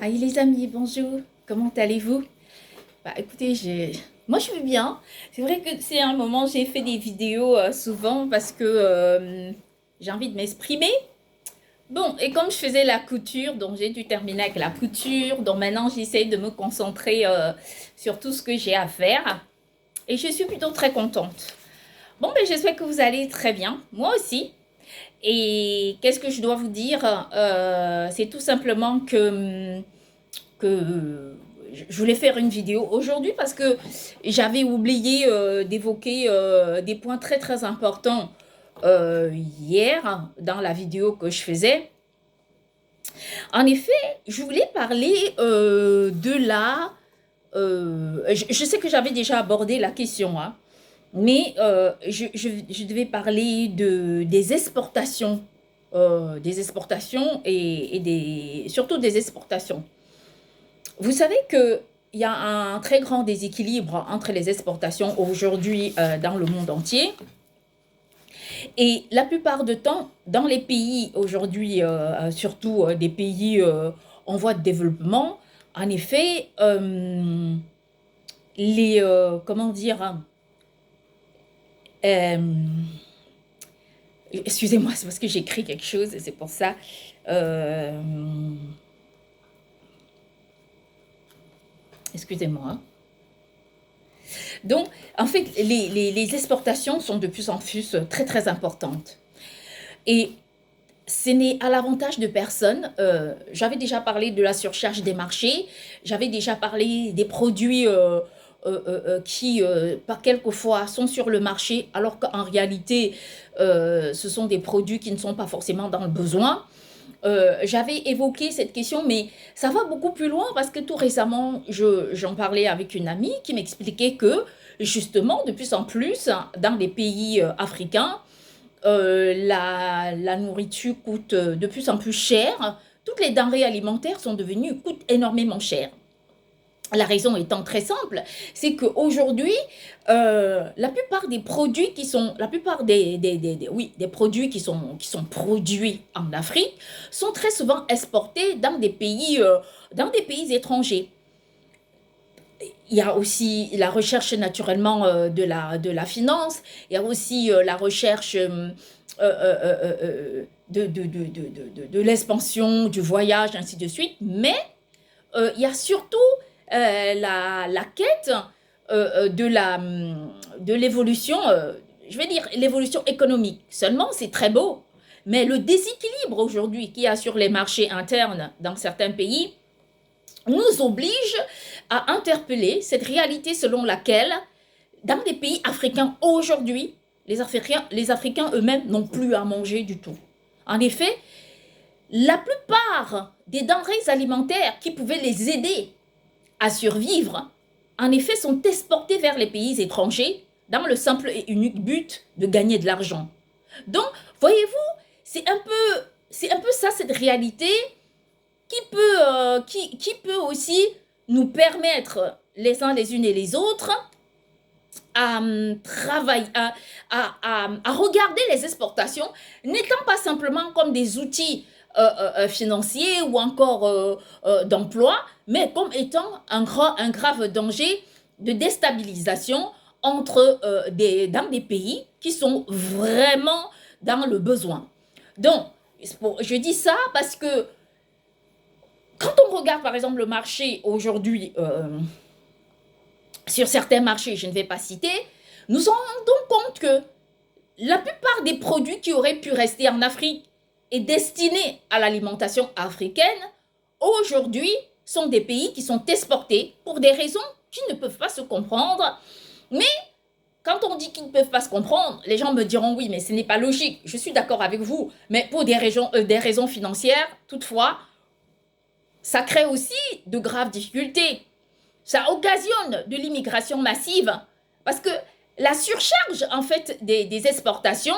Aïe les amis, bonjour, comment allez-vous? Bah écoutez, moi je vais bien. C'est vrai que c'est un moment, j'ai fait des vidéos souvent parce que j'ai envie de m'exprimer. Bon, et comme je faisais la couture, donc j'ai dû terminer avec la couture, donc maintenant j'essaye de me concentrer sur tout ce que j'ai à faire. Et je suis plutôt très contente. Bon, ben j'espère que vous allez très bien, moi aussi. Et qu'est-ce que je dois vous dire? C'est tout simplement que je voulais faire une vidéo aujourd'hui parce que j'avais oublié d'évoquer des points très très importants hier dans la vidéo que je faisais. En effet, je voulais parler de la... je sais que j'avais déjà abordé la question, hein, mais je devais parler des exportations et surtout des exportations. Vous savez que il y a un très grand déséquilibre entre les exportations aujourd'hui dans le monde entier. Et la plupart du temps, dans les pays aujourd'hui, surtout des pays en voie de développement, en effet, comment dire, euh, excusez-moi, c'est parce que j'écris quelque chose et c'est pour ça. Euh, excusez-moi. Donc, en fait, les exportations sont de plus en plus très, très importantes. Et ce n'est à l'avantage de personne. J'avais déjà parlé de la surcharge des marchés, j'avais déjà parlé des produits qui, par quelquefois, sont sur le marché, alors qu'en réalité, ce sont des produits qui ne sont pas forcément dans le besoin. J'avais évoqué cette question, mais ça va beaucoup plus loin parce que tout récemment, j'en parlais avec une amie qui m'expliquait que justement, de plus en plus, dans les pays africains, la nourriture coûte de plus en plus cher. Toutes les denrées alimentaires sont devenues, coûtent énormément cher. La raison étant très simple, c'est qu'aujourd'hui, la plupart des produits qui sont, la plupart oui, des produits qui sont produits en Afrique sont très souvent exportés dans des pays étrangers. Il y a aussi la recherche naturellement de la finance, il y a aussi la recherche de l'expansion, du voyage, ainsi de suite, mais il y a surtout la quête de l'évolution, je vais dire l'évolution économique. Seulement, c'est très beau, mais le déséquilibre aujourd'hui qu'il y a sur les marchés internes dans certains pays nous oblige à interpeller cette réalité selon laquelle, dans des pays africains aujourd'hui, les Africains eux-mêmes n'ont plus à manger du tout. En effet, la plupart des denrées alimentaires qui pouvaient les aider à survivre, en effet, sont exportées vers les pays étrangers dans le simple et unique but de gagner de l'argent. Donc, voyez-vous, c'est un peu ça cette réalité qui peut aussi nous permettre les uns les unes et les autres à travailler, à regarder les exportations, n'étant pas simplement comme des outils financiers ou encore d'emploi, mais comme étant un grave danger de déstabilisation dans des pays qui sont vraiment dans le besoin. Donc, je dis ça parce que quand on regarde par exemple le marché aujourd'hui, sur certains marchés, je ne vais pas citer, nous nous rendons compte que la plupart des produits qui auraient pu rester en Afrique et destinés à l'alimentation africaine, aujourd'hui sont des pays qui sont exportés pour des raisons qui ne peuvent pas se comprendre. Mais quand on dit qu'ils ne peuvent pas se comprendre, les gens me diront oui, mais ce n'est pas logique. Je suis d'accord avec vous, mais pour des raisons financières, toutefois, ça crée aussi de graves difficultés. Ça occasionne de l'immigration massive parce que la surcharge en fait des exportations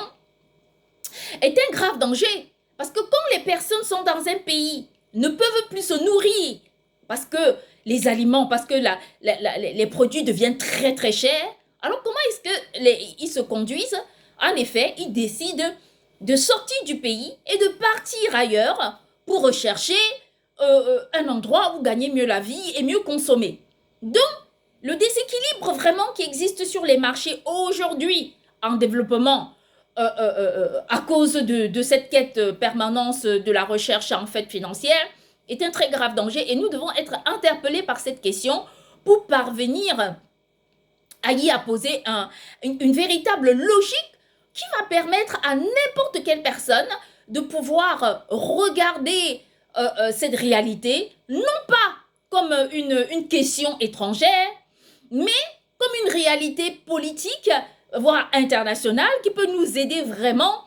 est un grave danger. Parce que quand les personnes sont dans un pays, ne peuvent plus se nourrir parce que les aliments, parce que les produits deviennent très très chers, alors comment est-ce qu'ils se conduisent? En effet, ils décident de sortir du pays et de partir ailleurs pour rechercher un endroit où gagner mieux la vie et mieux consommer. Donc, le déséquilibre vraiment qui existe sur les marchés aujourd'hui en développement à cause de cette quête permanence de la recherche en fait financière est un très grave danger et nous devons être interpellés par cette question pour parvenir à y apposer une véritable logique qui va permettre à n'importe quelle personne de pouvoir regarder cette réalité, non pas comme une question étrangère, mais comme une réalité politique, voire internationale, qui peut nous aider vraiment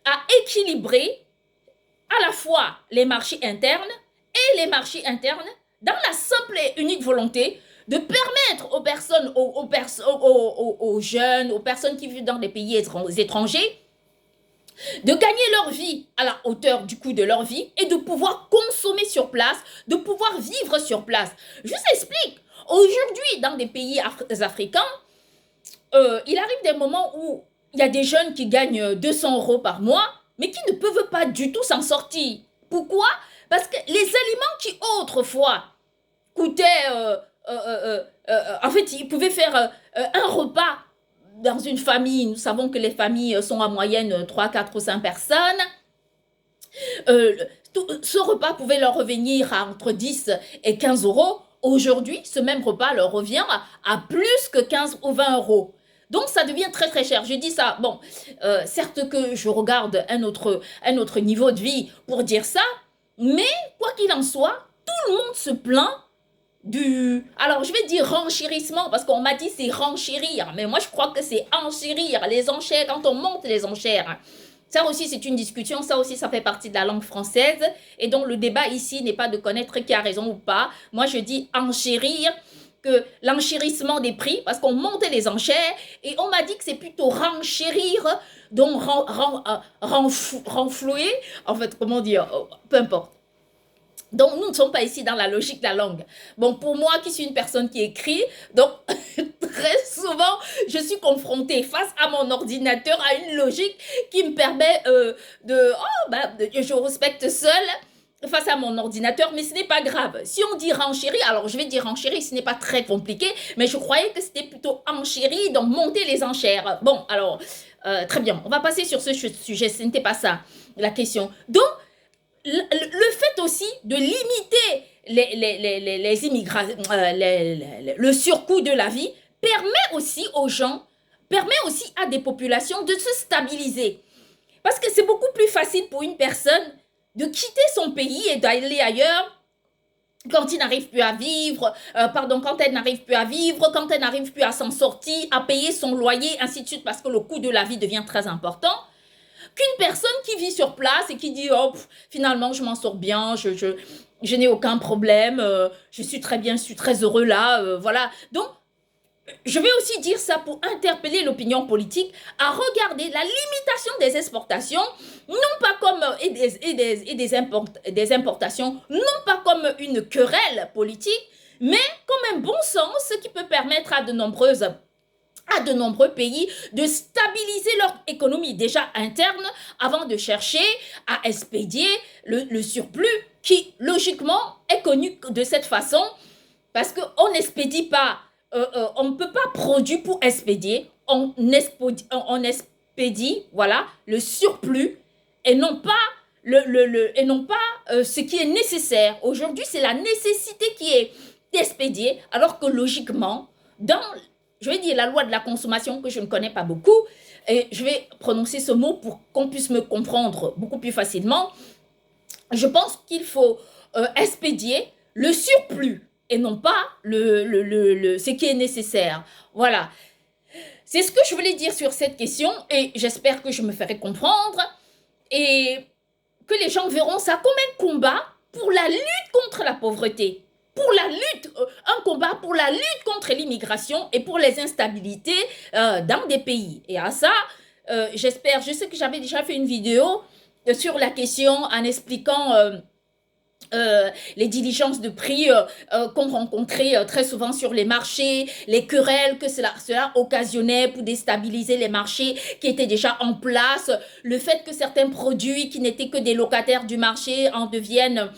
à équilibrer à la fois les marchés internes et les marchés internes dans la simple et unique volonté de permettre aux personnes, aux jeunes, aux personnes qui vivent dans des pays étrangers, de gagner leur vie à la hauteur du coût de leur vie et de pouvoir consommer sur place, de pouvoir vivre sur place. Je vous explique. Aujourd'hui, dans des pays africains, il arrive des moments où il y a des jeunes qui gagnent 200 euros par mois, mais qui ne peuvent pas du tout s'en sortir. Pourquoi? Parce que les aliments qui autrefois coûtaient, en fait, ils pouvaient faire un repas dans une famille. Nous savons que les familles sont en moyenne 3, 4 ou 5 personnes. Ce repas pouvait leur revenir à entre 10 et 15 euros. Aujourd'hui, ce même repas leur revient à plus que 15 ou 20 euros. Donc, ça devient très, très cher. Je dis ça, bon, certes que je regarde un autre niveau de vie pour dire ça, mais quoi qu'il en soit, tout le monde se plaint alors je vais dire renchérissement, parce qu'on m'a dit c'est renchérir, mais moi je crois que c'est enchérir, les enchères, quand on monte les enchères. Ça aussi, c'est une discussion, ça aussi, ça fait partie de la langue française. Et donc, le débat ici n'est pas de connaître qui a raison ou pas. Moi, je dis enchérir, que l'enchérissement des prix, parce qu'on montait les enchères, et on m'a dit que c'est plutôt renchérir, donc renflouer, en fait, comment dire, peu importe. Donc, nous ne sommes pas ici dans la logique de la langue. Bon, pour moi, qui suis une personne qui écrit, donc, très souvent, je suis confrontée face à mon ordinateur à une logique qui me permet je respecte seule face à mon ordinateur, mais ce n'est pas grave. Si on dit renchérir, alors je vais dire renchérir, ce n'est pas très compliqué, mais je croyais que c'était plutôt enchérir, donc monter les enchères. Bon, alors, très bien, on va passer sur ce sujet, ce n'était pas ça la question. Donc, le fait aussi de limiter les immigrations, le surcoût de la vie, permet aussi aux gens, permet aussi à des populations de se stabiliser. Parce que c'est beaucoup plus facile pour une personne de quitter son pays et d'aller ailleurs quand il n'arrive plus à vivre, quand elle n'arrive plus à vivre, quand elle n'arrive plus à s'en sortir, à payer son loyer, ainsi de suite, parce que le coût de la vie devient très important, qu'une personne qui vit sur place et qui dit oh finalement je m'en sors bien, je n'ai aucun problème, je suis très bien, je suis très heureux là, voilà. Donc je vais aussi dire ça pour interpeller l'opinion politique à regarder la limitation des exportations, non pas comme des importations, non pas comme une querelle politique, mais comme un bon sens qui peut permettre à de nombreux pays de stabiliser leur économie déjà interne avant de chercher à expédier le surplus qui, logiquement, est connu de cette façon parce qu'on n'expédie pas, on ne peut pas produire pour expédier, on expédie, voilà, le surplus et non pas ce qui est nécessaire. Aujourd'hui, c'est la nécessité qui est expédiée, alors que logiquement, je vais dire la loi de la consommation que je ne connais pas beaucoup, et je vais prononcer ce mot pour qu'on puisse me comprendre beaucoup plus facilement. Je pense qu'il faut expédier le surplus et non pas ce qui est nécessaire. Voilà. C'est ce que je voulais dire sur cette question et j'espère que je me ferai comprendre et que les gens verront ça comme un combat pour la lutte contre la pauvreté. Un combat pour la lutte contre l'immigration et pour les instabilités dans des pays. Et à ça, je sais que j'avais déjà fait une vidéo sur la question en expliquant les diligences de prix qu'on rencontrait très souvent sur les marchés, les querelles que cela occasionnait pour déstabiliser les marchés qui étaient déjà en place, le fait que certains produits qui n'étaient que des locataires du marché en deviennent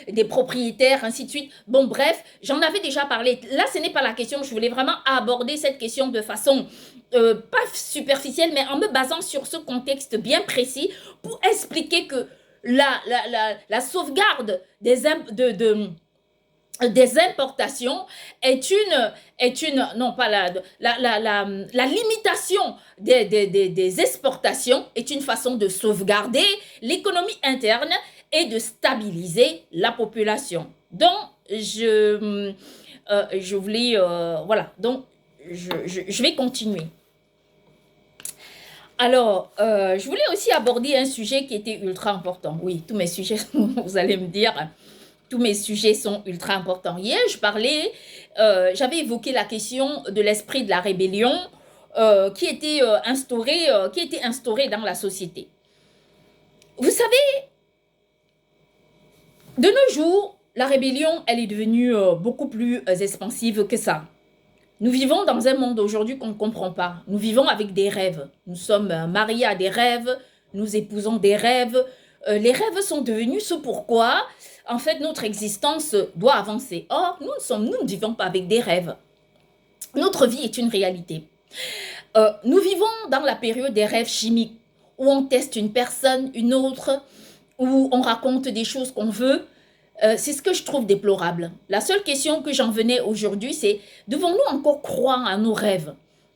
des propriétaires, ainsi de suite. Bon, bref, j'en avais déjà parlé. Là, ce n'est pas la question. Je voulais vraiment aborder cette question de façon pas superficielle, mais en me basant sur ce contexte bien précis pour expliquer que la sauvegarde des importations est une non pas la limitation des exportations est une façon de sauvegarder l'économie interne et de stabiliser la population. Donc, je voulais, voilà, donc je vais continuer. Alors, je voulais aussi aborder un sujet qui était ultra important. Oui, tous mes sujets, vous allez me dire, tous mes sujets sont ultra importants. Hier, j'avais évoqué la question de l'esprit de la rébellion qui était instauré dans la société. Vous savez, de nos jours, la rébellion, elle est devenue beaucoup plus expansive que ça. Nous vivons dans un monde aujourd'hui qu'on ne comprend pas. Nous vivons avec des rêves. Nous sommes mariés à des rêves, nous épousons des rêves. Les rêves sont devenus ce pourquoi, en fait, notre existence doit avancer. Or, nous ne vivons pas avec des rêves. Notre vie est une réalité. Nous vivons dans la période des rêves chimiques, où on teste une personne, une autre, où on raconte des choses qu'on veut. C'est ce que je trouve déplorable. La seule question que j'en venais aujourd'hui, c'est devons-nous encore croire à nos rêves?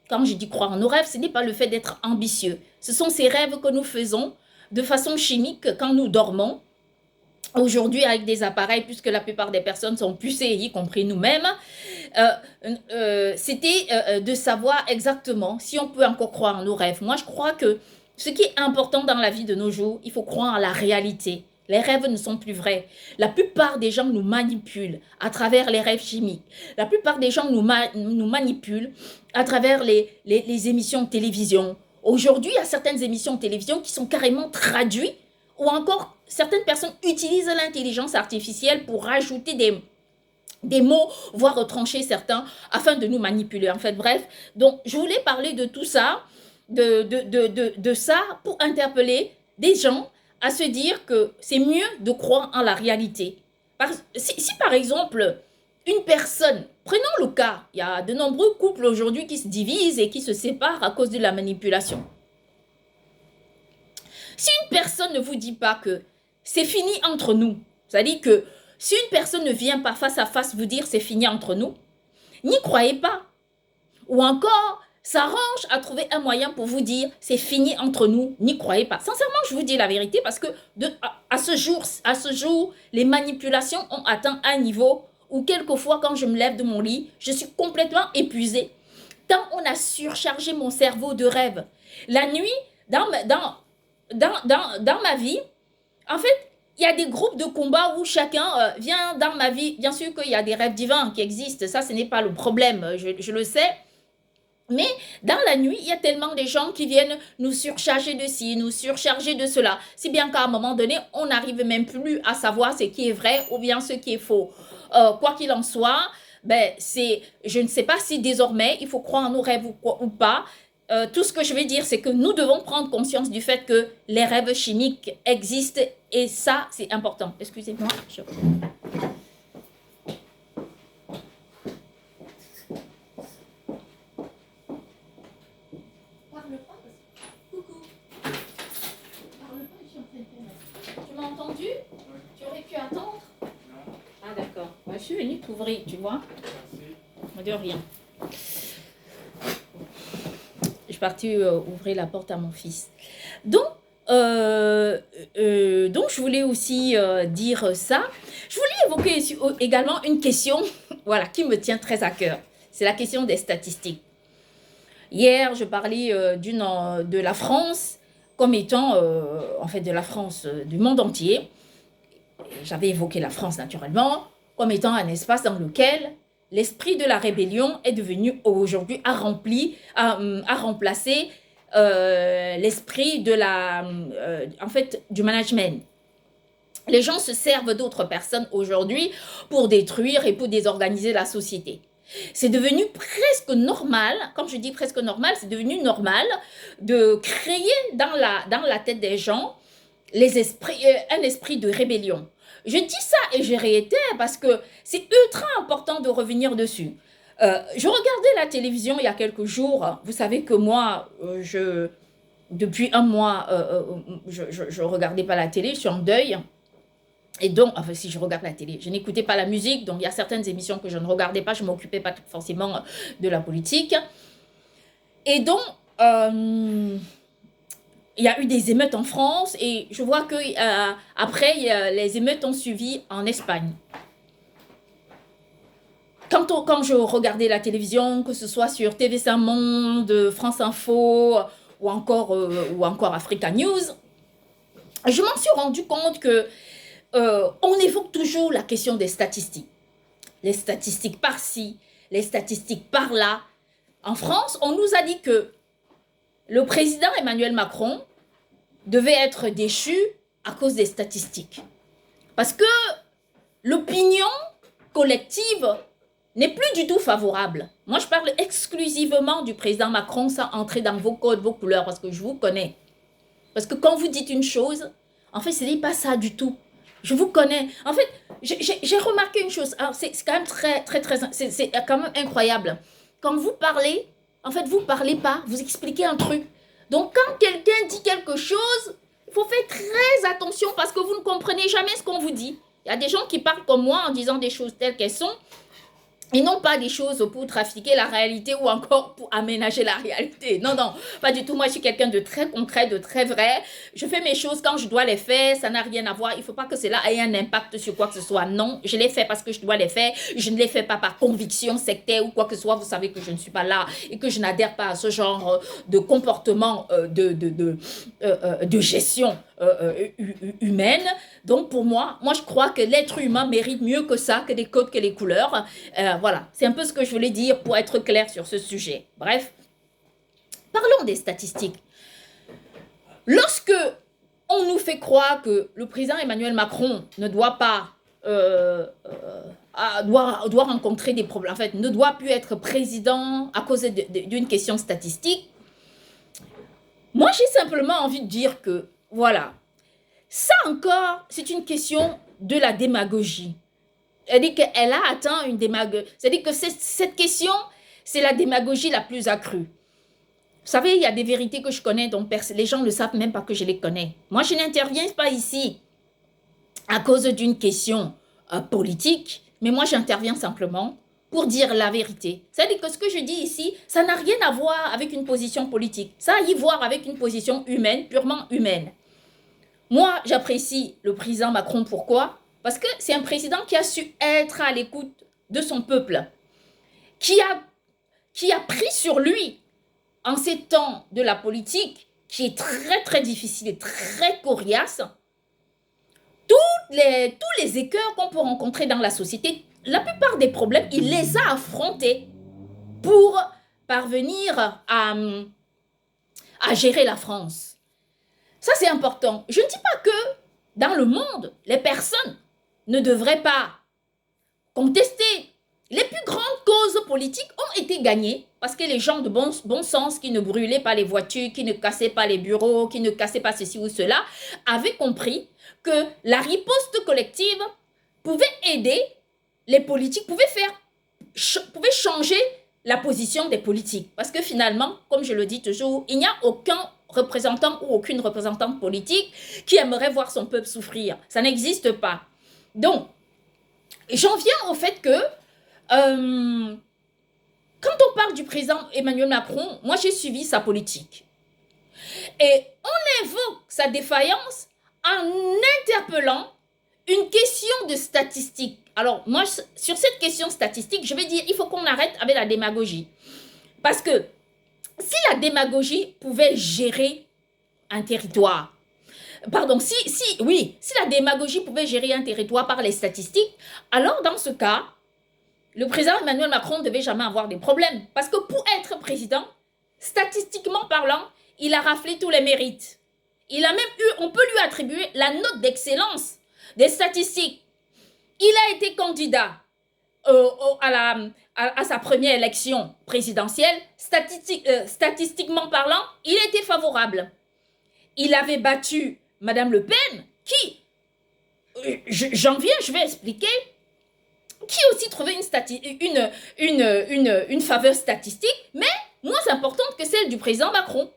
Quand je dis croire en nos rêves, ce n'est pas le fait d'être ambitieux. Ce sont ces rêves que nous faisons de façon chimique quand nous dormons. Aujourd'hui, avec des appareils, puisque la plupart des personnes sont pucées, y compris nous-mêmes, c'était de savoir exactement si on peut encore croire en nos rêves. Moi, je crois que ce qui est important dans la vie de nos jours, il faut croire à la réalité. Les rêves ne sont plus vrais. La plupart des gens nous manipulent à travers les rêves chimiques. La plupart des gens nous manipulent à travers les émissions de télévision. Aujourd'hui, il y a certaines émissions de télévision qui sont carrément traduites ou encore certaines personnes utilisent l'intelligence artificielle pour rajouter des mots, voire retrancher certains afin de nous manipuler. En fait, bref, donc je voulais parler de tout ça, de ça pour interpeller des gens à se dire que c'est mieux de croire en la réalité. Si par exemple, une personne, prenons le cas, il y a de nombreux couples aujourd'hui qui se divisent et qui se séparent à cause de la manipulation. Si une personne ne vous dit pas que c'est fini entre nous, c'est-à-dire que si une personne ne vient pas face à face vous dire c'est fini entre nous, n'y croyez pas. Ou encore, s'arrange à trouver un moyen pour vous dire c'est fini entre nous, n'y croyez pas. Sincèrement, je vous dis la vérité parce que à ce jour, les manipulations ont atteint un niveau où quelquefois quand je me lève de mon lit, je suis complètement épuisée. Tant on a surchargé mon cerveau de rêves. La nuit, dans ma vie, en fait, il y a des groupes de combat où chacun vient dans ma vie. Bien sûr qu'il y a des rêves divins qui existent, ça ce n'est pas le problème, je le sais. Mais dans la nuit, il y a tellement de gens qui viennent nous surcharger de ci, nous surcharger de cela. Si bien qu'à un moment donné, on n'arrive même plus à savoir ce qui est vrai ou bien ce qui est faux. Quoi qu'il en soit, je ne sais pas si désormais il faut croire en nos rêves ou pas. Tout ce que je vais dire, c'est que nous devons prendre conscience du fait que les rêves chimiques existent et ça, c'est important. Excusez-moi. Tu m'as entendu? Tu aurais pu attendre? Ah d'accord. Je suis venue t'ouvrir, tu vois. De rien. Je suis partie ouvrir la porte à mon fils. Donc je voulais aussi dire ça. Je voulais évoquer également une question voilà, qui me tient très à cœur. C'est la question des statistiques. Hier, je parlais de la France comme étant, en fait, de la France du monde entier. J'avais évoqué la France naturellement comme étant un espace dans lequel l'esprit de la rébellion est devenu aujourd'hui a remplacé l'esprit de du management. Les gens se servent d'autres personnes aujourd'hui pour détruire et pour désorganiser la société. C'est devenu presque normal, comme je dis presque normal, c'est devenu normal de créer dans la tête des gens un esprit de rébellion. Je dis ça et je réitère parce que c'est ultra important de revenir dessus. Je regardais la télévision il y a quelques jours. Vous savez que moi, depuis un mois, je ne regardais pas la télé, je suis en deuil. Et donc, enfin, si je regarde la télé, je n'écoutais pas la musique, donc il y a certaines émissions que je ne regardais pas, je ne m'occupais pas forcément de la politique. Et donc, il y a eu des émeutes en France et je vois que après, les émeutes ont suivi en Espagne. Quand je regardais la télévision, que ce soit sur TV5 Monde, France Info ou encore Africa News, je m'en suis rendu compte que on évoque toujours la question des statistiques. Les statistiques par-ci, les statistiques par-là. En France, on nous a dit que le président Emmanuel Macron devait être déchu à cause des statistiques. Parce que l'opinion collective n'est plus du tout favorable. Moi, je parle exclusivement du président Macron sans entrer dans vos codes, vos couleurs, parce que je vous connais. Parce que quand vous dites une chose, en fait, ce n'est pas ça du tout. Je vous connais. En fait, j'ai remarqué une chose. C'est quand même c'est quand même incroyable. Quand vous parlez, en fait, vous ne parlez pas, vous expliquez un truc. Donc, quand quelqu'un dit quelque chose, il faut faire très attention parce que vous ne comprenez jamais ce qu'on vous dit. Il y a des gens qui parlent comme moi en disant des choses telles qu'elles sont et non pas des choses pour trafiquer la réalité ou encore pour aménager la réalité. Non, non, pas du tout. Moi, je suis quelqu'un de très concret, de très vrai. Je fais mes choses quand je dois les faire. Ça n'a rien à voir. Il ne faut pas que cela ait un impact sur quoi que ce soit. Non, je les fais parce que je dois les faire. Je ne les fais pas par conviction sectaire ou quoi que ce soit. Vous savez que je ne suis pas là et que je n'adhère pas à ce genre de comportement de gestion humaine. Donc pour moi, je crois que l'être humain mérite mieux que ça, que des codes, que les couleurs. Voilà, c'est un peu ce que je voulais dire pour être clair sur ce sujet. Bref, parlons des statistiques. Lorsque on nous fait croire que le président Emmanuel Macron ne doit pas doit rencontrer des problèmes, en fait, ne doit plus être président à cause d'une question statistique, moi j'ai simplement envie de dire que voilà, ça encore, c'est une question de la démagogie. C'est-à-dire qu'elle a atteint une démagogie. C'est-à-dire que cette question, c'est la démagogie la plus accrue. Vous savez, il y a des vérités que je connais, dont les gens ne savent même pas que je les connais. Moi, je n'interviens pas ici à cause d'une question politique, mais moi, j'interviens simplement pour dire la vérité. C'est-à-dire que ce que je dis ici, ça n'a rien à voir avec une position politique. Ça a à y voir avec une position humaine, purement humaine. Moi, j'apprécie le président Macron. Pourquoi? Parce que c'est un président qui a su être à l'écoute de son peuple, qui a pris sur lui, en ces temps de la politique, qui est très très difficile et très coriace, tous les écueils qu'on peut rencontrer dans la société, la plupart des problèmes, il les a affrontés pour parvenir à gérer la France. Ça, c'est important. Je ne dis pas que dans le monde, les personnes ne devraient pas contester. Les plus grandes causes politiques ont été gagnées parce que les gens de bon sens qui ne brûlaient pas les voitures, qui ne cassaient pas les bureaux, qui ne cassaient pas ceci ou cela, avaient compris que la riposte collective pouvait aider les politiques, pouvait changer la position des politiques. Parce que finalement, comme je le dis toujours, il n'y a aucun représentant ou aucune représentante politique qui aimerait voir son peuple souffrir. Ça n'existe pas. Donc, j'en viens au fait que quand on parle du président Emmanuel Macron, moi j'ai suivi sa politique. Et on évoque sa défaillance en interpellant une question de statistique. Alors moi, sur cette question statistique, je vais dire, il faut qu'on arrête avec la démagogie. Parce que si la démagogie pouvait gérer un territoire, pardon, si la démagogie pouvait gérer un territoire par les statistiques, alors dans ce cas, le président Emmanuel Macron ne devait jamais avoir des problèmes. Parce que pour être président, statistiquement parlant, il a raflé tous les mérites. Il a même eu, on peut lui attribuer la note d'excellence. des statistiques. Il a été candidat à sa première élection présidentielle. Statistiquement parlant, il était favorable. Il avait battu Madame Le Pen, qui, j'en viens, je vais expliquer, qui aussi trouvait une faveur statistique, mais moins importante que celle du président Macron.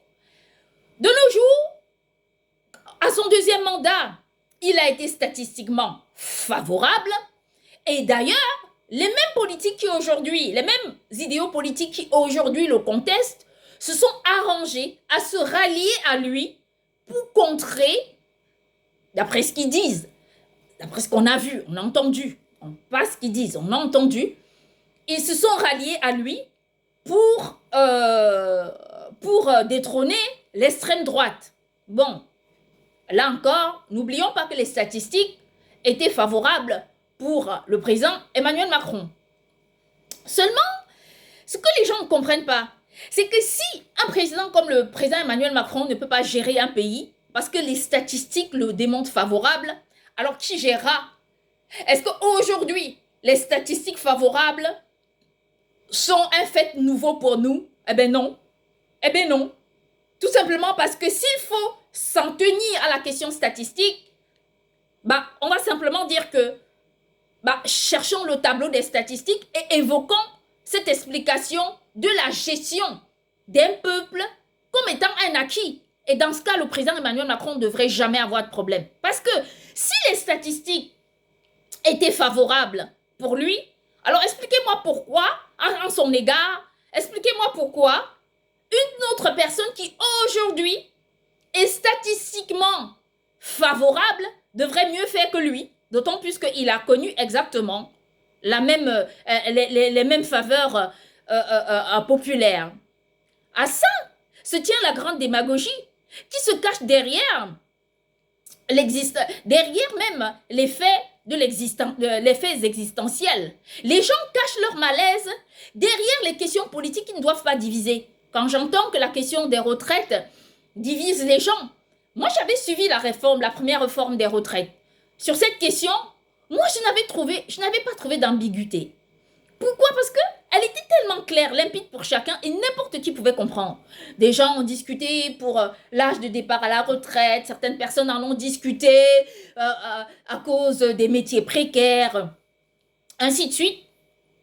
De nos jours, à son deuxième mandat, il a été statistiquement favorable. Et d'ailleurs, les mêmes politiques qui aujourd'hui, les mêmes idéaux politiques qui aujourd'hui le contestent, se sont arrangés à se rallier à lui pour contrer, d'après ce qu'ils disent, d'après ce qu'on a vu, on a entendu, pas ce qu'ils disent, on a entendu, ils se sont ralliés à lui pour détrôner l'extrême droite. Bon, là encore, n'oublions pas que les statistiques étaient favorables pour le président Emmanuel Macron. Seulement, ce que les gens ne comprennent pas, c'est que si un président comme le président Emmanuel Macron ne peut pas gérer un pays, parce que les statistiques le démontrent favorable, alors qui gérera? Est-ce qu'aujourd'hui, les statistiques favorables sont un fait nouveau pour nous? Eh bien non. Eh bien non. Tout simplement parce que s'il faut s'en tenir à la question statistique, on va simplement dire que cherchons le tableau des statistiques et évoquons cette explication de la gestion d'un peuple comme étant un acquis. Et dans ce cas, le président Emmanuel Macron ne devrait jamais avoir de problème. Parce que si les statistiques étaient favorables pour lui, alors expliquez-moi pourquoi, en son égard, expliquez-moi pourquoi une autre personne qui aujourd'hui est statistiquement favorable devrait mieux faire que lui, d'autant plus qu'il a connu exactement les mêmes faveurs populaires. À ça se tient la grande démagogie qui se cache derrière même les faits les faits existentiels. Les gens cachent leur malaise derrière les questions politiques qui ne doivent pas diviser. Quand j'entends que la question des retraites divise les gens, moi j'avais suivi la première réforme des retraites. Sur cette question, moi je n'avais pas trouvé d'ambiguïté. Pourquoi? Parce qu'elle était tellement claire, limpide pour chacun et n'importe qui pouvait comprendre. Des gens ont discuté pour l'âge de départ à la retraite, certaines personnes en ont discuté à cause des métiers précaires, ainsi de suite.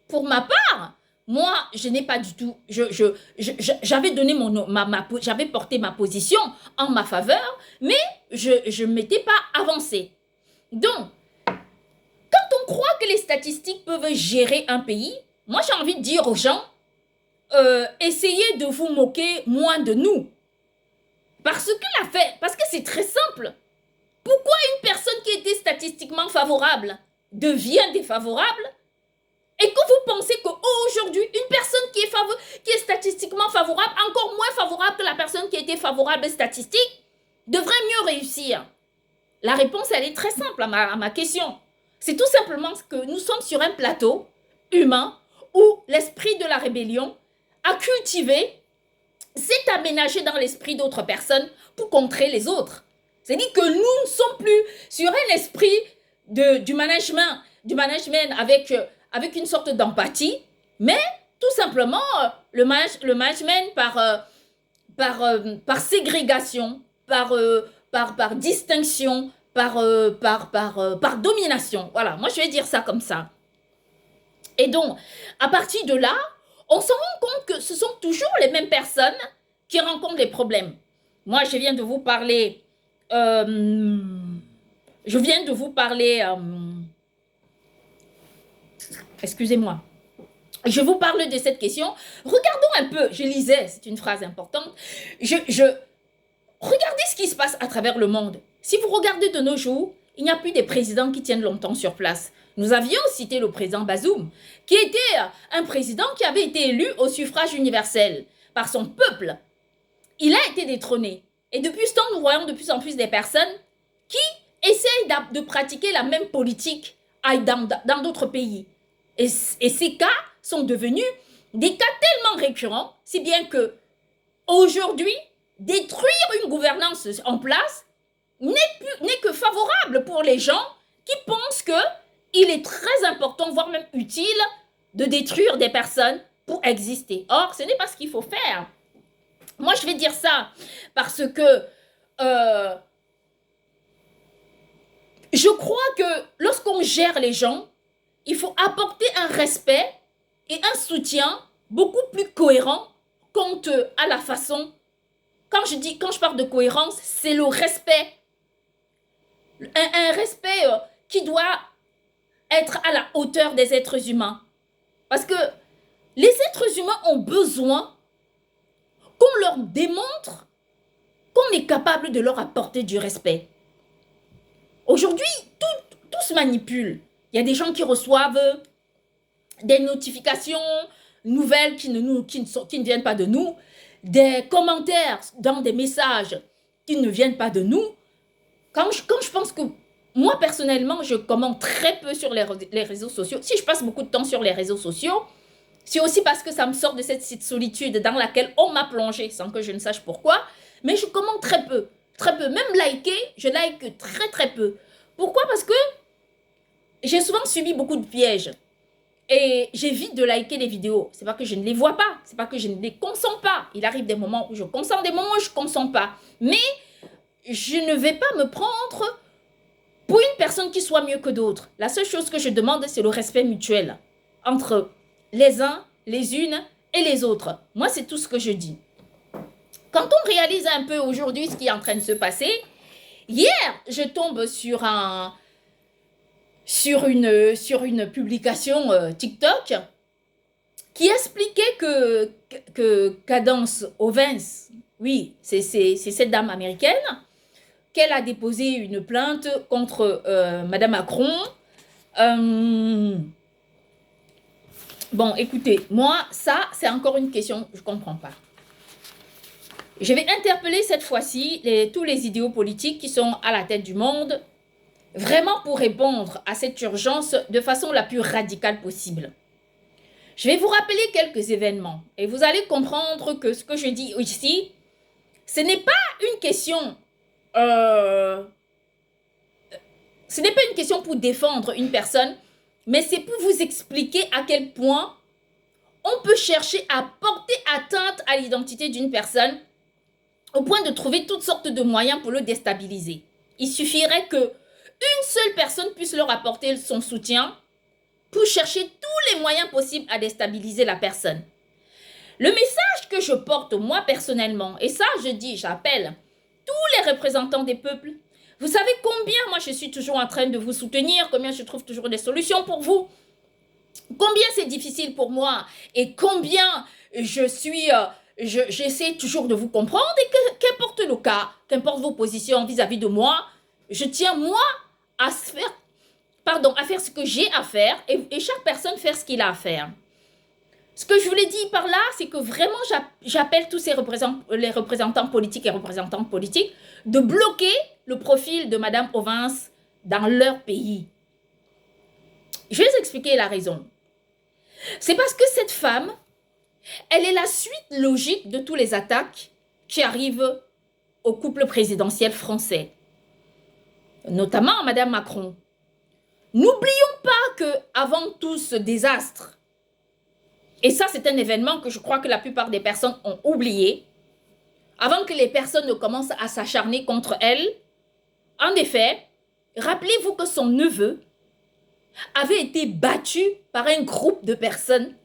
Pour ma part, moi, je n'ai pas du tout, j'avais donné j'avais porté ma position en ma faveur, mais je ne m'étais pas avancée. Donc, quand on croit que les statistiques peuvent gérer un pays, moi j'ai envie de dire aux gens, essayez de vous moquer moins de nous. Parce que c'est très simple. Pourquoi une personne qui était statistiquement favorable devient défavorable? Et que vous pensez qu'aujourd'hui, une personne qui est statistiquement favorable, encore moins favorable que la personne qui était favorable statistique, devrait mieux réussir? La réponse, elle est très simple à ma question. C'est tout simplement que nous sommes sur un plateau humain où l'esprit de la rébellion a cultivé, s'est aménagé dans l'esprit d'autres personnes pour contrer les autres. C'est-à-dire que nous ne sommes plus sur un esprit du management avec une sorte d'empathie, mais tout simplement le management par ségrégation, par distinction, par domination. Voilà, moi je vais dire ça comme ça. Et donc, à partir de là, on se rend compte que ce sont toujours les mêmes personnes qui rencontrent les problèmes. Moi, je viens de vous parler... excusez-moi. Je vous parle de cette question. Regardons un peu, je lisais, c'est une phrase importante. Regardez ce qui se passe à travers le monde. Si vous regardez de nos jours, il n'y a plus des présidents qui tiennent longtemps sur place. Nous avions cité le président Bazoum, qui était un président qui avait été élu au suffrage universel par son peuple. Il a été détrôné. Et depuis ce temps, nous voyons de plus en plus des personnes qui essayent de pratiquer la même politique dans d'autres pays. Et ces cas sont devenus des cas tellement récurrents, si bien que aujourd'hui, détruire une gouvernance en place n'est que favorable pour les gens qui pensent qu'il est très important, voire même utile, de détruire des personnes pour exister. Or, ce n'est pas ce qu'il faut faire. Moi, je vais dire ça parce que je crois que lorsqu'on gère les gens, il faut apporter un respect et un soutien beaucoup plus cohérent quant à la façon. Quand je parle de cohérence, c'est le respect. Un respect qui doit être à la hauteur des êtres humains. Parce que les êtres humains ont besoin qu'on leur démontre qu'on est capable de leur apporter du respect. Aujourd'hui, tout se manipule. Il y a des gens qui reçoivent des notifications nouvelles qui ne viennent pas de nous, des commentaires dans des messages qui ne viennent pas de nous. Quand je pense que moi, personnellement, je commente très peu sur les réseaux sociaux. Si je passe beaucoup de temps sur les réseaux sociaux, c'est aussi parce que ça me sort de cette solitude dans laquelle on m'a plongé sans que je ne sache pourquoi. Mais je commente très peu. Très peu. Même liker, je like très très peu. Pourquoi? Parce que j'ai souvent subi beaucoup de pièges. Et j'évite de liker les vidéos. C'est pas que je ne les vois pas. C'est pas que je ne les consens pas. Il arrive des moments où je consens, des moments où je ne consens pas. Mais je ne vais pas me prendre pour une personne qui soit mieux que d'autres. La seule chose que je demande, c'est le respect mutuel entre les uns, les unes et les autres. Moi, c'est tout ce que je dis. Quand on réalise un peu aujourd'hui ce qui est en train de se passer, hier, je tombe sur une publication TikTok qui expliquait que Cadence Owens, oui, c'est cette dame américaine, qu'elle a déposé une plainte contre Madame Macron. Bon, écoutez, moi, ça, c'est encore une question, je ne comprends pas. Je vais interpeller cette fois-ci tous les idéaux politiques qui sont à la tête du monde, vraiment pour répondre à cette urgence de façon la plus radicale possible. Je vais vous rappeler quelques événements et vous allez comprendre que ce que je dis ici, ce n'est pas une question... ce n'est pas une question pour défendre une personne, mais c'est pour vous expliquer à quel point on peut chercher à porter atteinte à l'identité d'une personne au point de trouver toutes sortes de moyens pour le déstabiliser. Il suffirait qu'une seule personne puisse leur apporter son soutien pour chercher tous les moyens possibles à déstabiliser la personne. Le message que je porte moi personnellement, et ça je dis, j'appelle tous les représentants des peuples. Vous savez combien moi je suis toujours en train de vous soutenir, combien je trouve toujours des solutions pour vous, combien c'est difficile pour moi et combien j'essaie toujours de vous comprendre et qu'importe le cas, qu'importe vos positions vis-à-vis de moi, je tiens moi à faire ce que j'ai à faire et chaque personne faire ce qu'il a à faire. Ce que je voulais dire par là, c'est que vraiment j'appelle tous les représentants politiques et représentantes politiques de bloquer le profil de Madame Owens dans leur pays. Je vais vous expliquer la raison. C'est parce que cette femme, elle est la suite logique de tous les attaques qui arrivent au couple présidentiel français, notamment Madame Macron. N'oublions pas qu'avant tout ce désastre, et ça c'est un événement que je crois que la plupart des personnes ont oublié, avant que les personnes ne commencent à s'acharner contre elle, en effet, rappelez-vous que son neveu avait été battu par un groupe de personnes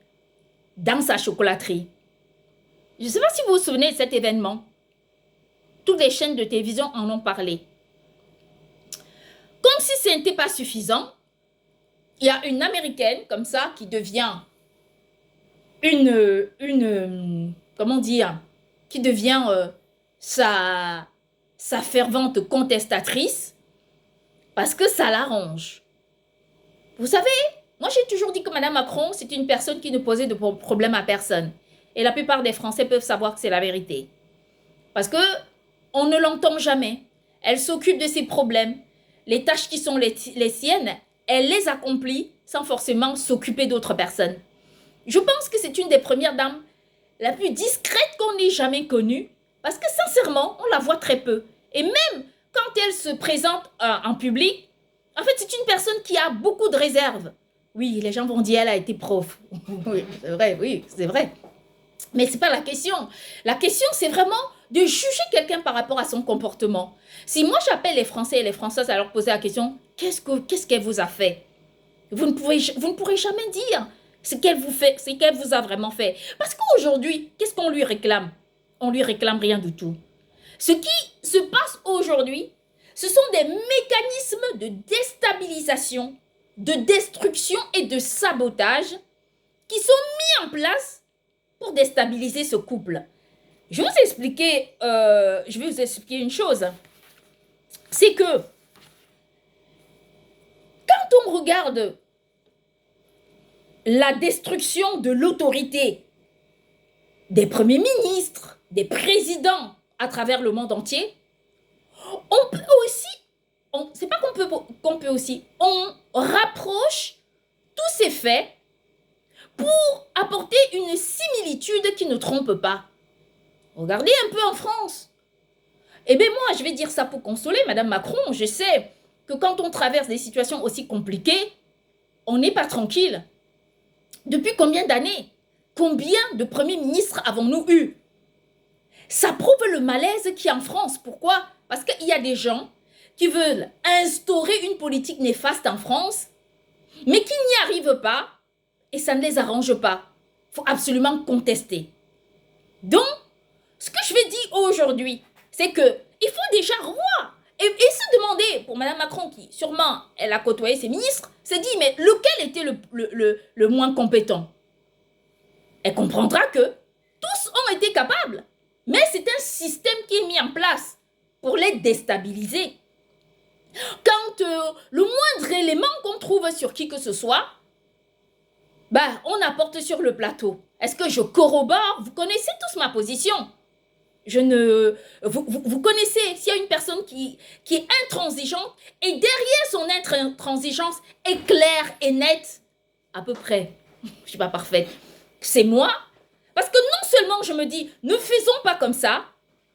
dans sa chocolaterie. Je ne sais pas si vous vous souvenez de cet événement. Toutes les chaînes de télévision en ont parlé. Comme si ce n'était pas suffisant, il y a une Américaine comme ça qui devient sa fervente contestatrice parce que ça l'arrange. Vous savez, moi j'ai toujours dit que Madame Macron, c'est une personne qui ne posait de problème à personne. Et la plupart des Français peuvent savoir que c'est la vérité. Parce que on ne l'entend jamais. Elle s'occupe de ses problèmes. Les tâches qui sont les siennes, elle les accomplit sans forcément s'occuper d'autres personnes. Je pense que c'est une des premières dames la plus discrète qu'on ait jamais connue. Parce que sincèrement, on la voit très peu. Et même quand elle se présente en public, En fait, c'est une personne qui a beaucoup de réserves. Oui, les gens vont dire, elle a été prof. Oui, c'est vrai. Mais ce n'est pas la question. La question, c'est vraiment de juger quelqu'un par rapport à son comportement. Si moi, j'appelle les Français et les Françaises à leur poser la question, qu'est-ce qu'elle vous a fait? Vous ne pourrez jamais dire ce qu'elle vous fait, ce qu'elle vous a vraiment fait. Parce qu'aujourd'hui, qu'est-ce qu'on lui réclame? On lui réclame rien du tout. Ce qui se passe aujourd'hui, ce sont des mécanismes de déstabilisation, de destruction et de sabotage qui sont mis en place pour déstabiliser ce couple. Je vais vous expliquer une chose. C'est que quand on regarde la destruction de l'autorité des premiers ministres, des présidents à travers le monde entier, on peut aussi, c'est pas qu'on peut aussi, on rapproche tous ces faits pour apporter une similitude qui ne trompe pas. Regardez un peu en France. Eh bien moi, je vais dire ça pour consoler Madame Macron. Je sais que quand on traverse des situations aussi compliquées, on n'est pas tranquille. Depuis combien d'années? Combien de premiers ministres avons-nous eu? Ça prouve le malaise qu'il y a en France. Pourquoi? Parce qu'il y a des gens qui veulent instaurer une politique néfaste en France, mais qui n'y arrivent pas et ça ne les arrange pas. Il faut absolument contester. Donc, ce que je vais dire aujourd'hui, c'est qu'il faut déjà revoir et se demander, pour Mme Macron, qui sûrement, elle a côtoyé ses ministres, s'est dit, mais lequel était le moins compétent? Elle comprendra que tous ont été capables, mais c'est un système qui est mis en place pour les déstabiliser. Quand le moindre élément qu'on trouve sur qui que ce soit, bah, on apporte sur le plateau. Est-ce que je corrobore? Vous connaissez tous ma position. Vous connaissez, s'il y a une personne qui est intransigeante et derrière son intransigeance est claire et nette, à peu près, je ne suis pas parfaite, c'est moi. Parce que non seulement je me dis, ne faisons pas comme ça,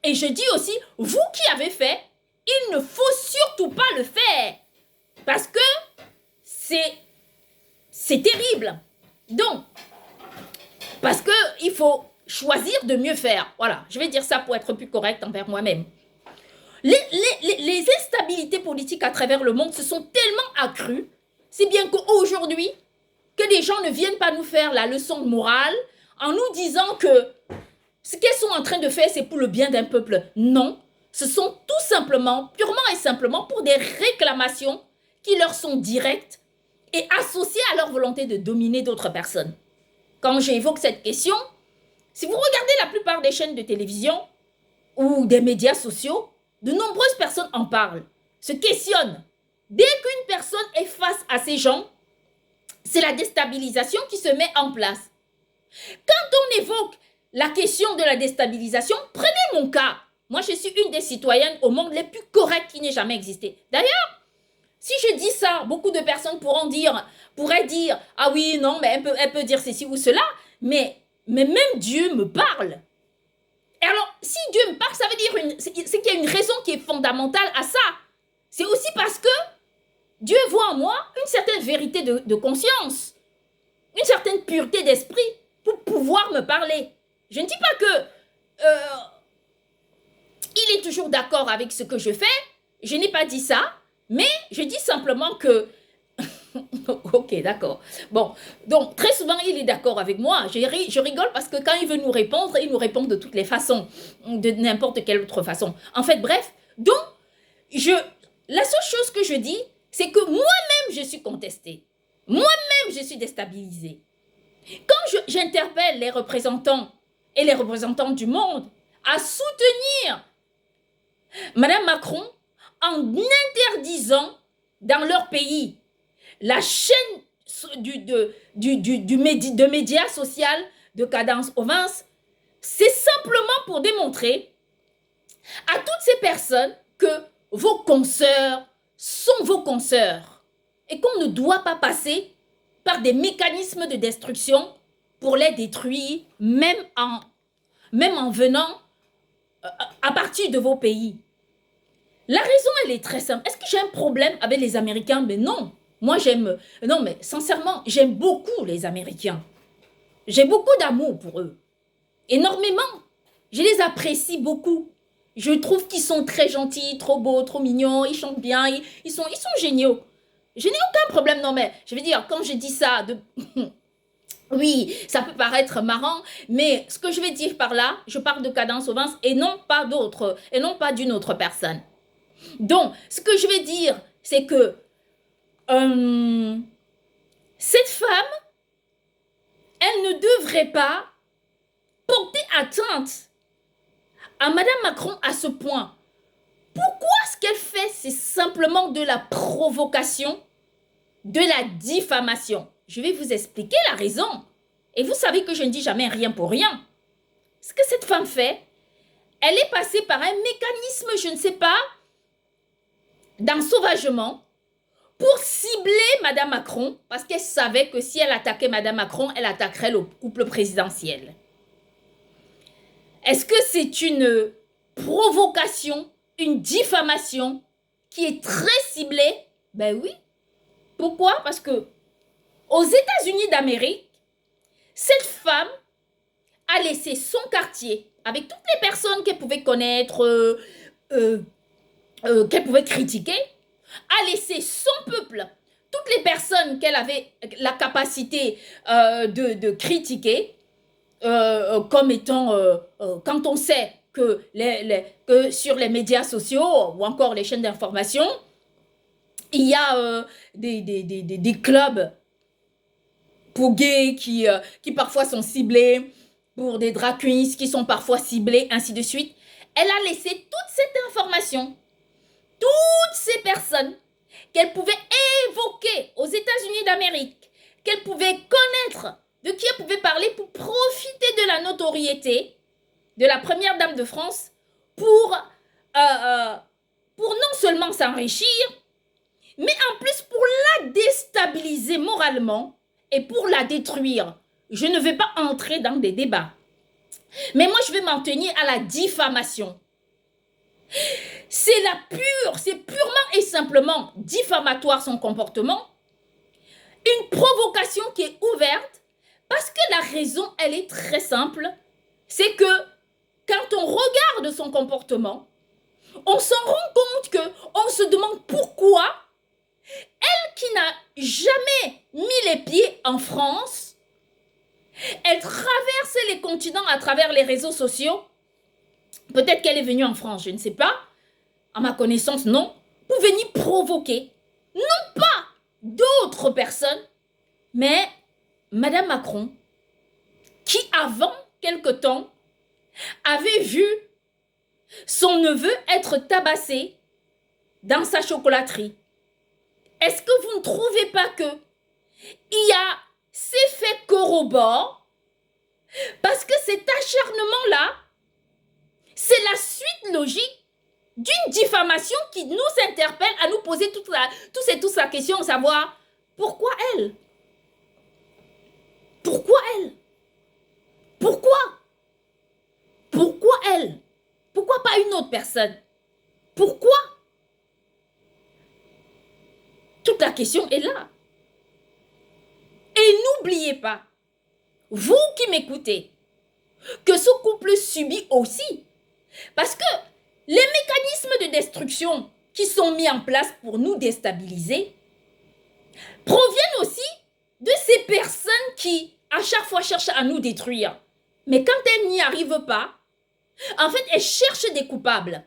et je dis aussi, vous qui avez fait, il ne faut surtout pas le faire. Parce que c'est terrible. Donc, parce qu'il faut choisir de mieux faire. Voilà, je vais dire ça pour être plus correct envers moi-même. Les instabilités politiques à travers le monde se sont tellement accrues, si bien qu'aujourd'hui, que les gens ne viennent pas nous faire la leçon de morale en nous disant que ce qu'elles sont en train de faire, c'est pour le bien d'un peuple. Non, ce sont tout simplement, purement et simplement pour des réclamations qui leur sont directes et associées à leur volonté de dominer d'autres personnes. Quand j'évoque cette question, si vous regardez la plupart des chaînes de télévision ou des médias sociaux, de nombreuses personnes en parlent, se questionnent. Dès qu'une personne est face à ces gens, c'est la déstabilisation qui se met en place. Quand on évoque la question de la déstabilisation, prenez mon cas. Moi, je suis une des citoyennes au monde les plus correctes qui n'ait jamais existé. D'ailleurs, si je dis ça, beaucoup de personnes pourraient dire, ah oui, non, mais elle peut dire ceci ou cela, mais même Dieu me parle. Et alors, si Dieu me parle, ça veut dire c'est qu'il y a une raison qui est fondamentale à ça. C'est aussi parce que Dieu voit en moi une certaine vérité de conscience, une certaine pureté d'esprit pour pouvoir me parler. Je ne dis pas que il est toujours d'accord avec ce que je fais. Je n'ai pas dit ça, mais je dis simplement que ok, d'accord. Bon, donc très souvent, il est d'accord avec moi. Je rigole parce que quand il veut nous répondre, il nous répond de toutes les façons, de n'importe quelle autre façon. En fait, bref, donc, la seule chose que je dis, c'est que moi-même, je suis contestée. Moi-même, je suis déstabilisée. Quand j'interpelle les représentants et les représentants du monde à soutenir Madame Macron en interdisant dans leur pays la chaîne de médias sociaux de Cadence Ovens, c'est simplement pour démontrer à toutes ces personnes que vos consoeurs sont vos consoeurs et qu'on ne doit pas passer par des mécanismes de destruction pour les détruire, même en venant à partir de vos pays. La raison, elle est très simple. Est-ce que j'ai un problème avec les Américains? Mais non. Moi, j'aime... Non, mais sincèrement, j'aime beaucoup les Américains. J'ai beaucoup d'amour pour eux. Énormément. Je les apprécie beaucoup. Je trouve qu'ils sont très gentils, trop beaux, trop mignons. Ils chantent bien. Ils sont géniaux. Je n'ai aucun problème. Non, mais je veux dire, quand je dis ça, oui, ça peut paraître marrant, mais ce que je vais dire par là, je parle de Cadence Ovens et non pas d'autre, et non pas d'une autre personne. Donc, ce que je vais dire, c'est que cette femme, elle ne devrait pas porter atteinte à Madame Macron à ce point. Pourquoi ce qu'elle fait, c'est simplement de la provocation, de la diffamation? Je vais vous expliquer la raison. Et vous savez que je ne dis jamais rien pour rien. Ce que cette femme fait, elle est passée par un mécanisme, je ne sais pas, d'ensauvagement pour cibler Madame Macron, parce qu'elle savait que si elle attaquait Madame Macron, elle attaquerait le couple présidentiel. Est-ce que c'est une provocation, une diffamation qui est très ciblée? Ben oui. Pourquoi? Parce que aux États-Unis d'Amérique, cette femme a laissé son quartier avec toutes les personnes qu'elle pouvait connaître, qu'elle pouvait critiquer, a laissé son peuple, toutes les personnes qu'elle avait la capacité de critiquer, comme étant, quand on sait que, que sur les médias sociaux ou encore les chaînes d'information, il y a des clubs pour gays qui parfois sont ciblés, pour des drag queens qui sont parfois ciblés, ainsi de suite. Elle a laissé toute cette information, toutes ces personnes qu'elle pouvait évoquer aux États-Unis d'Amérique, qu'elle pouvait connaître, de qui elle pouvait parler pour profiter de la notoriété de la première dame de France pour non seulement s'enrichir, mais en plus pour la déstabiliser moralement et pour la détruire. Je ne vais pas entrer dans des débats. Mais moi, je vais m'en tenir à la diffamation. C'est purement et simplement diffamatoire son comportement. Une provocation qui est ouverte parce que la raison, elle est très simple. C'est que quand on regarde son comportement, on s'en rend compte qu'on se demande pourquoi elle qui n'a jamais mis les pieds en France, elle traverse les continents à travers les réseaux sociaux. Peut-être qu'elle est venue en France, je ne sais pas. À ma connaissance, non. Pour venir provoquer, non pas d'autres personnes, mais Madame Macron, qui avant quelque temps avait vu son neveu être tabassé dans sa chocolaterie. Est-ce que vous ne trouvez pas que il y a ces faits corroborent parce que cet acharnement-là, c'est la suite logique d'une diffamation qui nous interpelle à nous poser toute la question, savoir pourquoi elle? Pourquoi elle? Pourquoi? Pourquoi elle? Pourquoi pas une autre personne? Pourquoi? Toute la question est là. Et n'oubliez pas, vous qui m'écoutez, que ce couple subit aussi. Parce que les mécanismes de destruction qui sont mis en place pour nous déstabiliser proviennent aussi de ces personnes qui, à chaque fois, cherchent à nous détruire. Mais quand elles n'y arrivent pas, en fait, elles cherchent des coupables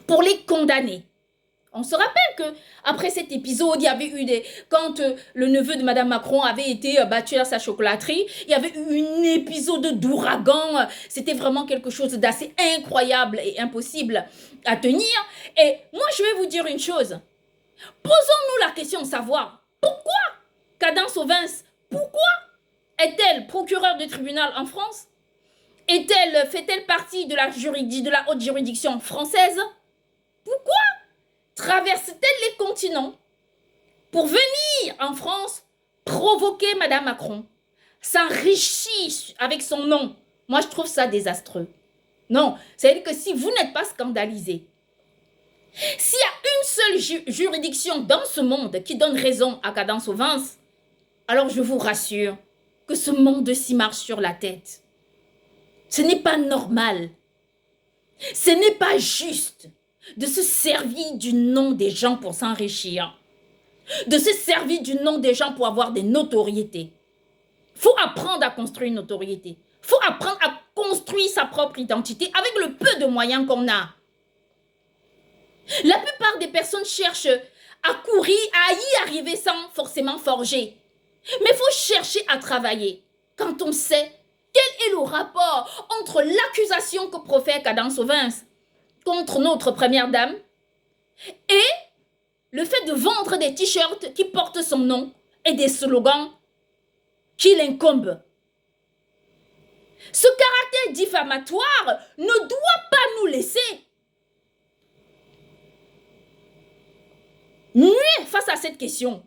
pour les condamner. On se rappelle que après cet épisode, il y avait eu quand le neveu de Madame Macron avait été battu à sa chocolaterie, il y avait eu un épisode d'ouragan. C'était vraiment quelque chose d'assez incroyable et impossible à tenir. Et moi, je vais vous dire une chose. Posons-nous la question de savoir pourquoi Cadence Ovens, pourquoi est-elle procureure de tribunal en France? Fait-elle partie de la haute juridiction française? Pourquoi traverse-t-elle les continents pour venir en France provoquer Madame Macron, s'enrichir avec son nom? Moi, je trouve ça désastreux. Non, c'est-à-dire que si vous n'êtes pas scandalisé, S'il y a une seule juridiction dans ce monde qui donne raison à Kadence Ovens, alors je vous rassure que ce monde s'y marche sur la tête. Ce n'est pas normal. Ce n'est pas juste de se servir du nom des gens pour s'enrichir, de se servir du nom des gens pour avoir des notoriétés. Il faut apprendre à construire une notoriété. Il faut apprendre à construire sa propre identité avec le peu de moyens qu'on a. La plupart des personnes cherchent à courir, à y arriver sans forcément forger. Mais il faut chercher à travailler quand on sait quel est le rapport entre l'accusation que profère Kadence Ovens contre notre première dame et le fait de vendre des t-shirts qui portent son nom et des slogans qui l'incombent. Ce caractère diffamatoire ne doit pas nous laisser nuire face à cette question.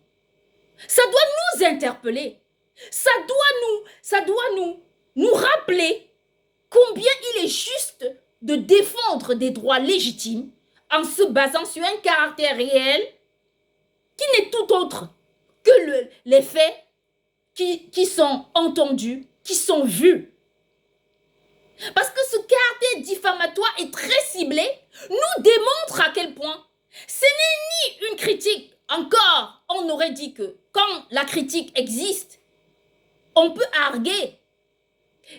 Ça doit nous interpeller. Ça doit nous rappeler combien il est juste de défendre des droits légitimes en se basant sur un caractère réel qui n'est tout autre que les faits qui sont entendus, qui sont vus. Parce que ce caractère diffamatoire est très ciblé, nous démontre à quel point ce n'est ni une critique. Encore, on aurait dit que quand la critique existe, on peut arguer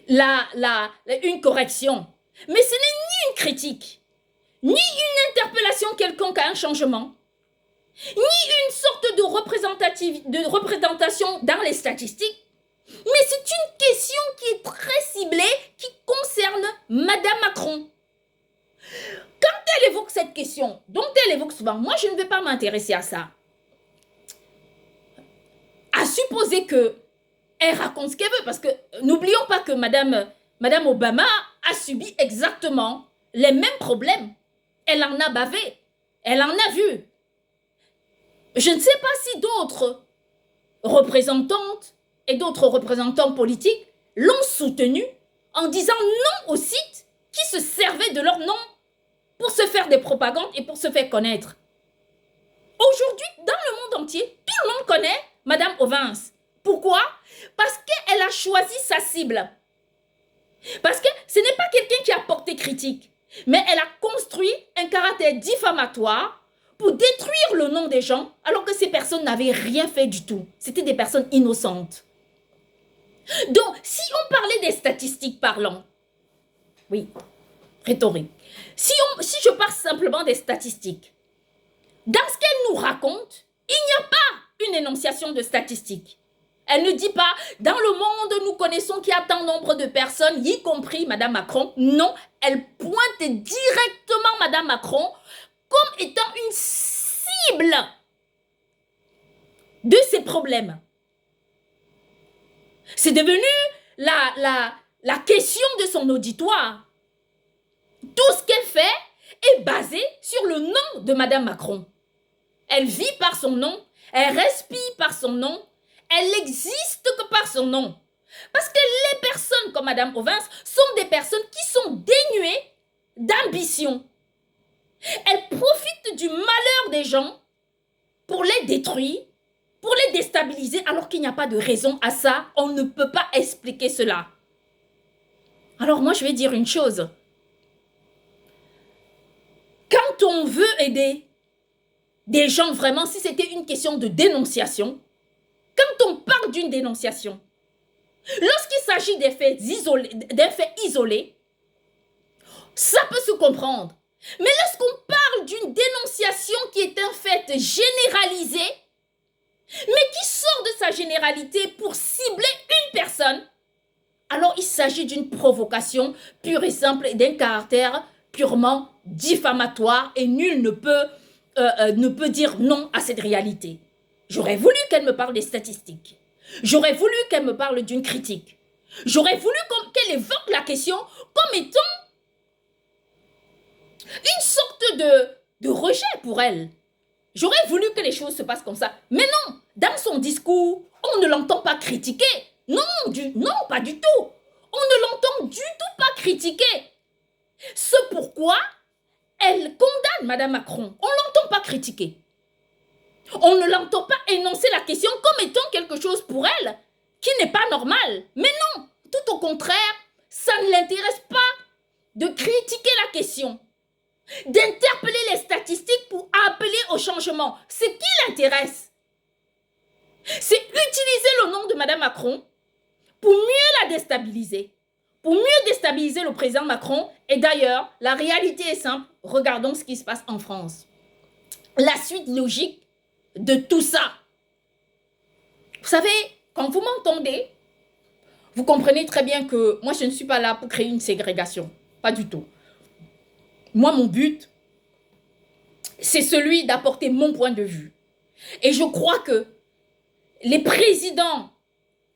une correction. Mais ce n'est ni une critique, ni une interpellation quelconque à un changement, ni une sorte de représentation dans les statistiques, mais c'est une question qui est très ciblée, qui concerne Madame Macron. Quand elle évoque cette question, dont elle évoque souvent, moi je ne vais pas m'intéresser à ça. À supposer qu'elle raconte ce qu'elle veut, parce que n'oublions pas que Madame Obama a subi exactement les mêmes problèmes. Elle en a bavé, elle en a vu. Je ne sais pas si d'autres représentantes et d'autres représentants politiques l'ont soutenue en disant non aux sites qui se servaient de leur nom pour se faire des propagandes et pour se faire connaître. Aujourd'hui, dans le monde entier, tout le monde connaît Madame Ovens. Pourquoi? Parce qu'elle a choisi sa cible. Parce que ce n'est pas quelqu'un qui a porté critique, mais elle a construit un caractère diffamatoire pour détruire le nom des gens, alors que ces personnes n'avaient rien fait du tout. C'était des personnes innocentes. Donc, si on parlait des statistiques parlant, oui, rhétorique, si je parle simplement des statistiques, dans ce qu'elle nous raconte, il n'y a pas une énonciation de statistiques. Elle ne dit pas, dans le monde, nous connaissons qu'il y a tant nombre de personnes, y compris Madame Macron. Non, elle pointe directement Madame Macron comme étant une cible de ces problèmes. C'est devenu la question de son auditoire. Tout ce qu'elle fait est basé sur le nom de Madame Macron. Elle vit par son nom, elle respire par son nom, elle n'existe que par son nom. Parce que les personnes comme Madame Ovens sont des personnes qui sont dénuées d'ambition. Elles profitent du malheur des gens pour les détruire, pour les déstabiliser, alors qu'il n'y a pas de raison à ça. On ne peut pas expliquer cela. Alors moi, je vais dire une chose. Quand on veut aider des gens vraiment, si c'était une question de dénonciation, quand on parle d'une dénonciation, lorsqu'il s'agit d'un fait isolé, ça peut se comprendre. Mais lorsqu'on parle d'une dénonciation qui est un fait généralisé, mais qui sort de sa généralité pour cibler une personne, alors il s'agit d'une provocation pure et simple et d'un caractère purement diffamatoire et nul ne peut dire non à cette réalité. J'aurais voulu qu'elle me parle des statistiques. J'aurais voulu qu'elle me parle d'une critique. J'aurais voulu qu'elle évoque la question comme étant une sorte de rejet pour elle. J'aurais voulu que les choses se passent comme ça. Mais non, dans son discours, on ne l'entend pas critiquer. Non, pas du tout. On ne l'entend du tout pas critiquer. C'est pourquoi elle condamne Madame Macron. On ne l'entend pas critiquer. On ne l'entend pas énoncer la question comme étant quelque chose pour elle qui n'est pas normal. Mais non, tout au contraire, ça ne l'intéresse pas de critiquer la question, d'interpeller les statistiques pour appeler au changement. Ce qui l'intéresse, c'est utiliser le nom de Madame Macron pour mieux la déstabiliser, pour mieux déstabiliser le président Macron. Et d'ailleurs, la réalité est simple. Regardons ce qui se passe en France. La suite logique de tout ça. Vous savez, quand vous m'entendez, vous comprenez très bien que moi, je ne suis pas là pour créer une ségrégation. Pas du tout. Moi, mon but, c'est celui d'apporter mon point de vue. Et je crois que les présidents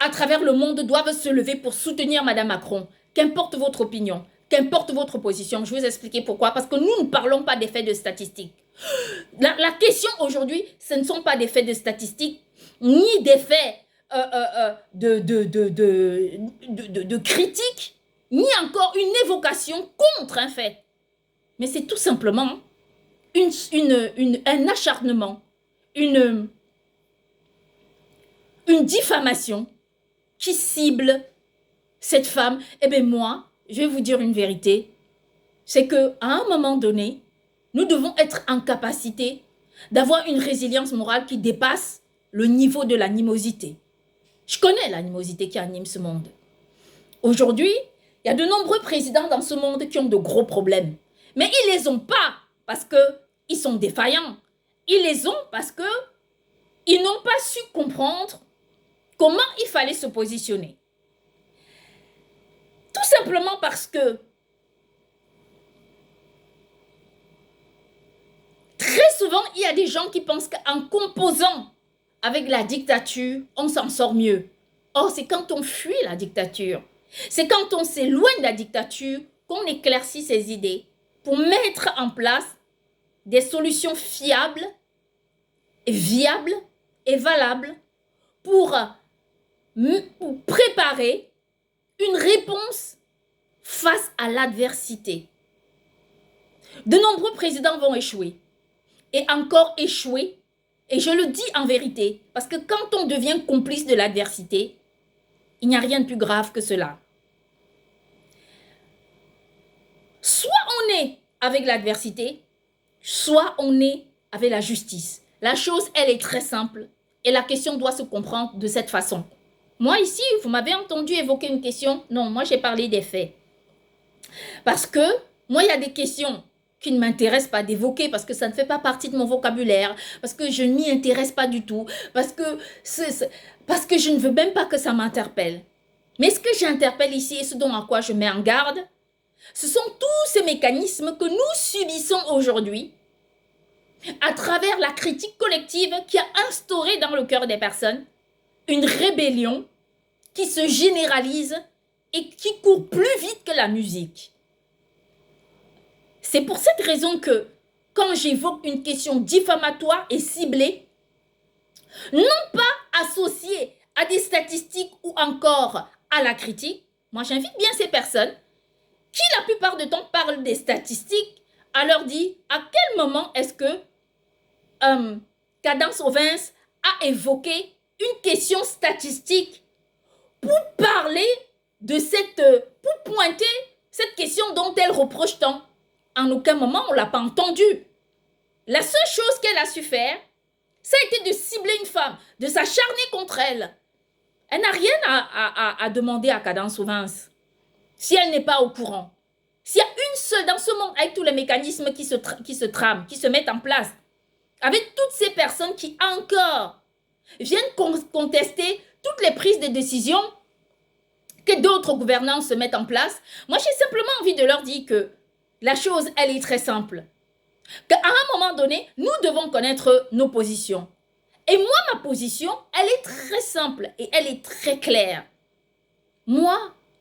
à travers le monde doivent se lever pour soutenir Madame Macron. Qu'importe votre opinion, qu'importe votre position. Je vais vous expliquer pourquoi. Parce que nous ne parlons pas d'effets de statistiques. La question aujourd'hui, ce ne sont pas des faits de statistiques, ni des faits de critiques, ni encore une évocation contre un fait. Mais c'est tout simplement un acharnement, une diffamation qui cible cette femme. Eh bien moi, je vais vous dire une vérité, c'est qu'à un moment donné, nous devons être en capacité d'avoir une résilience morale qui dépasse le niveau de l'animosité. Je connais l'animosité qui anime ce monde. Aujourd'hui, il y a de nombreux présidents dans ce monde qui ont de gros problèmes. Mais ils ne les ont pas parce qu'ils sont défaillants. Ils les ont parce qu'ils n'ont pas su comprendre comment il fallait se positionner. Tout simplement parce que très souvent, il y a des gens qui pensent qu'en composant avec la dictature, on s'en sort mieux. Or, c'est quand on fuit la dictature, c'est quand on s'éloigne de la dictature qu'on éclaircit ses idées pour mettre en place des solutions fiables, viables et valables pour préparer une réponse face à l'adversité. De nombreux présidents vont échouer et encore échouer. Et je le dis en vérité, parce que quand on devient complice de l'adversité, il n'y a rien de plus grave que cela. Soit on est avec l'adversité, soit on est avec la justice. La chose, elle est très simple et la question doit se comprendre de cette façon. Moi ici, vous m'avez entendu évoquer une question. Non, moi j'ai parlé des faits. Parce que moi, il y a des questions qui ne m'intéressent pas d'évoquer parce que ça ne fait pas partie de mon vocabulaire, parce que je ne m'y intéresse pas du tout, parce que je ne veux même pas que ça m'interpelle. Mais ce que j'interpelle ici et ce dont à quoi je mets en garde, ce sont tous ces mécanismes que nous subissons aujourd'hui à travers la critique collective qui a instauré dans le cœur des personnes une rébellion qui se généralise et qui court plus vite que la musique. C'est pour cette raison que, quand j'évoque une question diffamatoire et ciblée, non pas associée à des statistiques ou encore à la critique, moi j'invite bien ces personnes qui la plupart du temps parlent des statistiques à leur dire à quel moment est-ce que Cadence Ovens a évoqué une question statistique pour parler de pour pointer cette question dont elle reproche tant. En aucun moment, on ne l'a pas entendu. La seule chose qu'elle a su faire, ça a été de cibler une femme, de s'acharner contre elle. Elle n'a rien à demander à Cadence Ovens si elle n'est pas au courant. S'il y a une seule dans ce monde, avec tous les mécanismes qui se trament, qui se mettent en place, avec toutes ces personnes qui encore viennent contester toutes les prises de décision que d'autres gouvernants se mettent en place, moi j'ai simplement envie de leur dire que la chose, elle est très simple. Qu'à un moment donné, nous devons connaître nos positions. Et moi, ma position, elle est très simple et elle est très claire. Moi,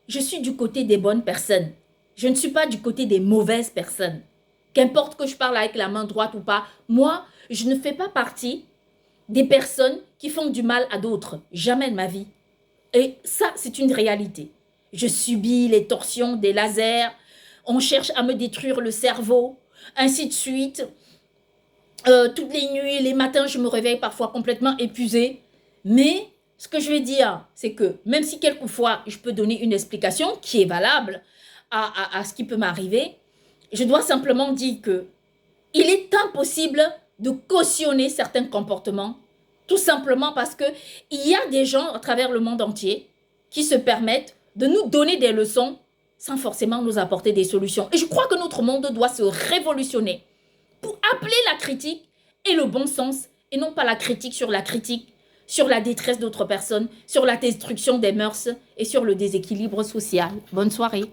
je suis du côté des bonnes personnes. Je ne suis pas du côté des mauvaises personnes. Qu'importe que je parle avec la main droite ou pas, moi, je ne fais pas partie des personnes qui font du mal à d'autres. Jamais de ma vie. Et ça, c'est une réalité. Je subis les torsions des lasers. On cherche à me détruire le cerveau. ainsi de suite. Toutes les nuits, les matins, je me réveille parfois complètement épuisée. Mais ce que je vais dire, c'est que même si quelquefois je peux donner une explication qui est valable à ce qui peut m'arriver, je dois simplement dire que il est impossible de cautionner certains comportements, tout simplement parce que il y a des gens à travers le monde entier qui se permettent de nous donner des leçons sans forcément nous apporter des solutions. Et je crois que notre monde doit se révolutionner pour appeler la critique et le bon sens, et non pas la critique, sur la détresse d'autres personnes, sur la destruction des mœurs et sur le déséquilibre social. Bonne soirée.